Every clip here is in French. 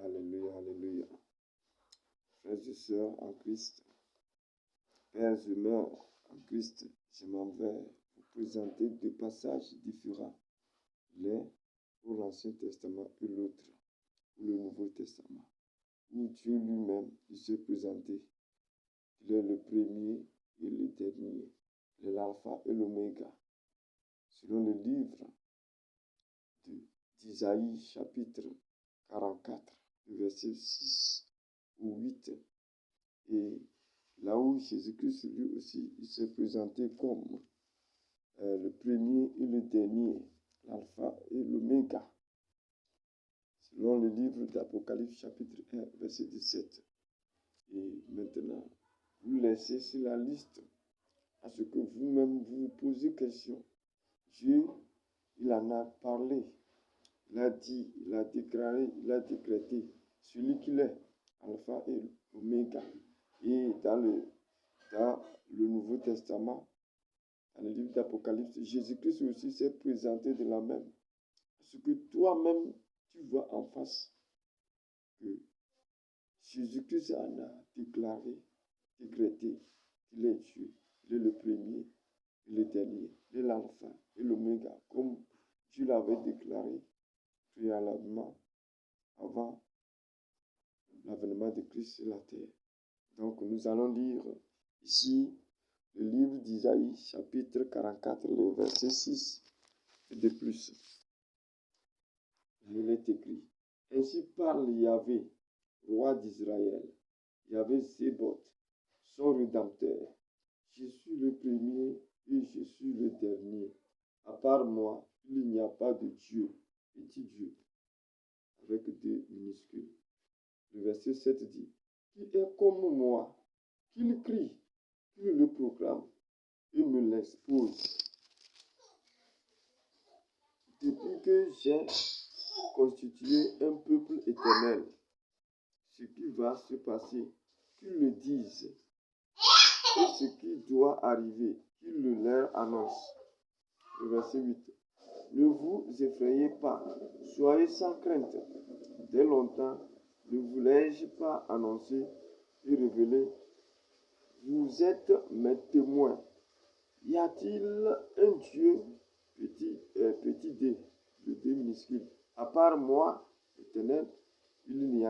Alléluia, Alléluia. Frères et sœurs en Christ, pères et mères en Christ, je m'en vais vous présenter deux passages différents. L'un pour l'Ancien Testament et l'autre pour le Nouveau Testament, où Dieu lui-même s'est présenté. Il est le premier et le dernier, l'alpha et l'oméga. Selon le livre d'Isaïe, chapitre 44, versets 6 ou 8. Et là où Jésus-Christ lui aussi, il s'est présenté comme le premier et le dernier, l'alpha et l'oméga. Selon le livre d'Apocalypse, chapitre 1, verset 17. Et maintenant, vous laissez sur la liste à ce que vous-même vous posez question. Dieu, il en a parlé. Il a dit, il a déclaré, il a décrété celui qu'il est, alpha et oméga. Et dans le Nouveau Testament, dans le livre d'Apocalypse, Jésus-Christ aussi s'est présenté de la même. Parce que toi-même, tu vois en face que Jésus-Christ en a déclaré, décrété qu'il est Dieu. Il est le premier et le dernier. Il est l'alpha et l'oméga, comme Dieu l'avait déclaré préalablement avant l'avènement de Christ sur la terre. Donc nous allons lire ici le livre d'Isaïe, chapitre 44, le verset 6 et de plus. Il est écrit: Ainsi parle Yahvé, roi d'Israël, Yahvé Sébaoth, son rédempteur. Je suis le premier et je suis le dernier. À part moi, il n'y a pas de Dieu, petit Dieu, avec deux minuscules. Le verset 7 dit: Qui est comme moi, qu'il crie, qu'il le proclame et me l'expose. Depuis que j'ai constitué un peuple éternel, ce qui va se passer, qu'ils le disent, et ce qui doit arriver, qu'ils le leur annoncent. Le verset 8. Ne vous effrayez pas, soyez sans crainte. Dès longtemps, ne vous l'ai-je pas annoncé et révélé? Vous êtes mes témoins. Y a-t-il un Dieu, petit d, le d minuscule, à part moi, l'Éternel? Il n'y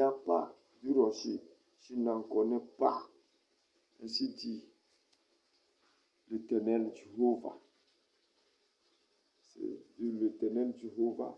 a pas de rocher, je n'en connais pas. Ainsi dit l'Éternel Jéhovah. C'est l'Éternel Jéhovah